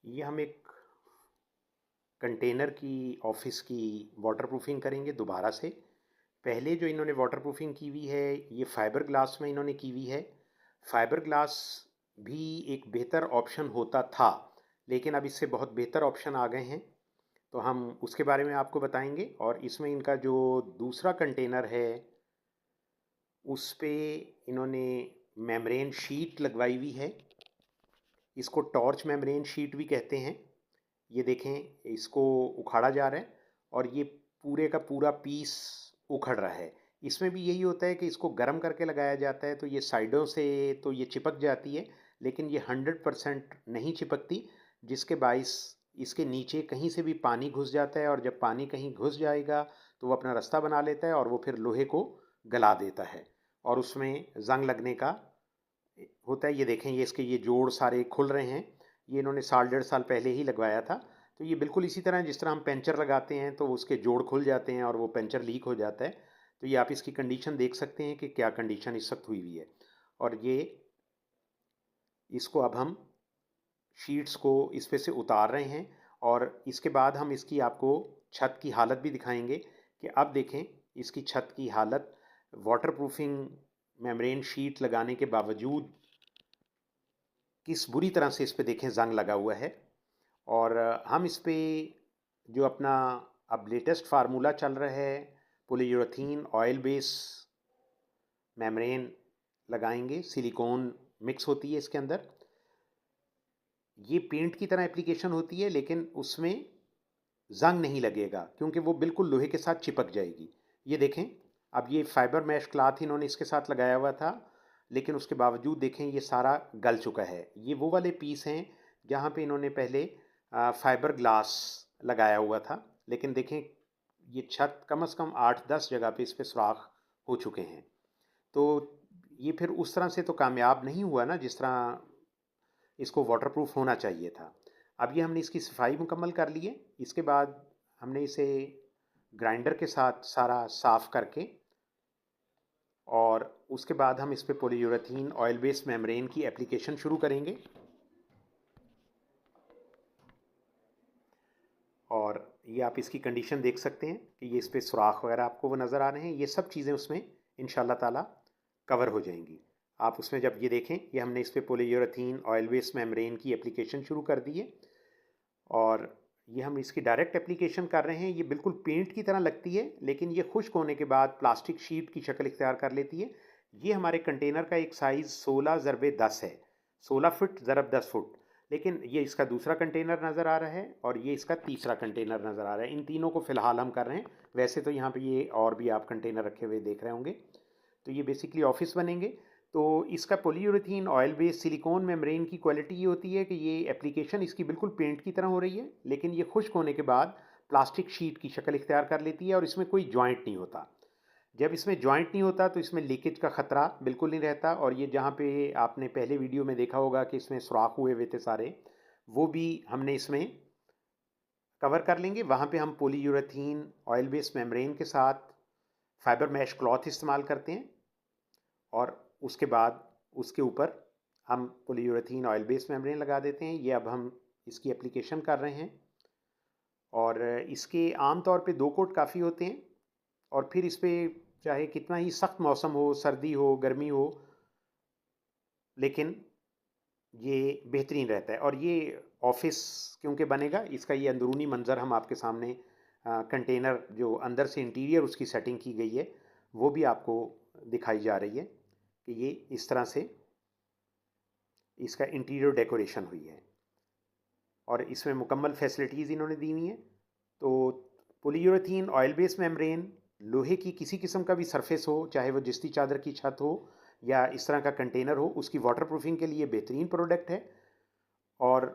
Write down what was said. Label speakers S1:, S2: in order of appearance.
S1: ये हम एक कंटेनर की ऑफिस की वाटरप्रूफिंग करेंगे दोबारा से। पहले जो इन्होंने वाटरप्रूफिंग की हुई है ये फाइबर ग्लास में इन्होंने की हुई है। फाइबर ग्लास भी एक बेहतर ऑप्शन होता था, लेकिन अब इससे बहुत बेहतर ऑप्शन आ गए हैं, तो हम उसके बारे में आपको बताएंगे। और इसमें इनका जो दूसरा कंटेनर है उस पे इन्होंने मेम्ब्रेन शीट लगवाई हुई है। इसको टॉर्च मेम्ब्रेन शीट भी कहते हैं। ये देखें, इसको उखाड़ा जा रहा है और ये पूरे का पूरा पीस उखड़ रहा है। इसमें भी यही होता है कि इसको गर्म करके लगाया जाता है तो ये साइडों से तो ये चिपक जाती है, लेकिन ये 100% नहीं चिपकती, जिसके बाइस इसके नीचे कहीं से भी पानी घुस जाता है और जब पानी कहीं घुस जाएगा तो वो अपना रास्ता बना लेता है और वो फिर लोहे को गला देता है और उसमें जंग लगने का होता है। ये देखें, ये इसके ये जोड़ सारे खुल रहे हैं। ये इन्होंने साल 1.5 साल पहले ही लगवाया था। तो ये बिल्कुल इसी तरह जिस तरह हम पेंचर लगाते हैं तो उसके जोड़ खुल जाते हैं और वो पेंचर लीक हो जाता है। तो ये आप इसकी कंडीशन देख सकते हैं कि क्या कंडीशन इस वक्त हुई हुई है। और ये इसको अब हम शीट्स को इस पे से उतार रहे हैं और इसके बाद हम इसकी आपको छत की हालत भी दिखाएंगे कि अब देखें इसकी छत की हालत वाटरप्रूफिंग मेम्ब्रेन शीट लगाने के बावजूद किस बुरी तरह से इस पे देखें जंग लगा हुआ है। और हम इस पे जो अपना अब लेटेस्ट फार्मूला चल रहा है पॉलीयूरेथीन ऑयल बेस मेम्ब्रेन लगाएंगे। सिलिकॉन मिक्स होती है इसके अंदर। ये पेंट की तरह एप्लीकेशन होती है, लेकिन उसमें जंग नहीं लगेगा क्योंकि वो बिल्कुल लोहे के साथ चिपक जाएगी। ये देखें, अब ये फाइबर मैश क्लॉथ इन्होंने इसके साथ लगाया हुआ था, लेकिन उसके बावजूद देखें ये सारा गल चुका है। ये वो वाले पीस हैं जहाँ पे इन्होंने पहले फाइबर ग्लास लगाया हुआ था, लेकिन देखें ये छत कम से कम 8-10 जगह पे इस पर सुराख हो चुके हैं। तो ये फिर उस तरह से तो कामयाब नहीं हुआ ना जिस तरह इसको वाटरप्रूफ होना चाहिए था। अब ये हमने इसकी सफाई मुकम्मल कर ली है। इसके बाद हमने इसे ग्राइंडर के साथ सारा साफ़ करके और उसके बाद हम इस पे पॉलीयूरेथीन ऑयल बेस्ड मेम्ब्रेन की एप्लीकेशन शुरू करेंगे। और ये आप इसकी कंडीशन देख सकते हैं कि ये इस पे सुराख वगैरह आपको वो नज़र आ रहे हैं। ये सब चीज़ें उसमें इंशाल्लाह ताला कवर हो जाएंगी। आप उसमें जब ये देखें, ये हमने इस पे पॉलीयूरेथीन ऑयल बेस्ड मेम्ब्रेन की एप्लीकेशन शुरू कर दी है और ये हम इसकी डायरेक्ट एप्लीकेशन कर रहे हैं। ये बिल्कुल पेंट की तरह लगती है, लेकिन ये खुश्क होने के बाद प्लास्टिक शीट की शक्ल इख्तियार कर लेती है। ये हमारे कंटेनर का एक साइज़ 16 × 10 है, 16 फुट ज़रब 10 फुट। लेकिन ये इसका दूसरा कंटेनर नज़र आ रहा है और ये इसका तीसरा कंटेनर नज़र आ रहा है। इन तीनों को फ़िलहाल हम कर रहे हैं। वैसे तो यहाँ पे ये और भी आप कंटेनर रखे हुए देख रहे होंगे। तो ये बेसिकली ऑफिस बनेंगे। तो इसका पॉलीयूरेथीन ऑयल बेस्ड सिलिकॉन मेम्ब्रेन की क्वालिटी ये होती है कि ये एप्लीकेशन इसकी बिल्कुल पेंट की तरह हो रही है, लेकिन ये खुश्क होने के बाद प्लास्टिक शीट की शक्ल इख्तियार कर लेती है और इसमें कोई जॉइंट नहीं होता। जब इसमें जॉइंट नहीं होता तो इसमें लीकेज का ख़तरा बिल्कुल नहीं रहता। और ये जहाँ पे आपने पहले वीडियो में देखा होगा कि इसमें सुराख हुए हुए थे सारे, वो भी हमने इसमें कवर कर लेंगे। वहाँ पे हम पॉलीयूरेथीन ऑयल बेस्ड मेम्ब्रेन के साथ फाइबर मैश क्लॉथ इस्तेमाल करते हैं और उसके बाद उसके ऊपर हम पॉलीयूरेथीन ऑयल बेस्ड मेम्ब्रेन लगा देते हैं। ये अब हम इसकी एप्लीकेशन कर रहे हैं और इसके आम तौर पे 2 कोट काफ़ी होते हैं। और फिर इस पे चाहे कितना ही सख्त मौसम हो, सर्दी हो, गर्मी हो, लेकिन ये बेहतरीन रहता है। और ये ऑफिस क्योंकि बनेगा, इसका ये अंदरूनी मंज़र हम आपके सामने कंटेनर जो अंदर से इंटीरियर उसकी सेटिंग की गई है वो भी आपको दिखाई जा रही है कि ये इस तरह से इसका इंटीरियर डेकोरेशन हुई है और इसमें मुकम्मल फैसिलिटीज़ इन्होंने दी हुई हैं। तो पॉलीयूरेथीन ऑयल बेस्ड मेम्ब्रेन लोहे की किसी किस्म का भी सरफेस हो, चाहे वो जिस्ती चादर की छत हो या इस तरह का कंटेनर हो, उसकी वाटरप्रूफिंग के लिए बेहतरीन प्रोडक्ट है। और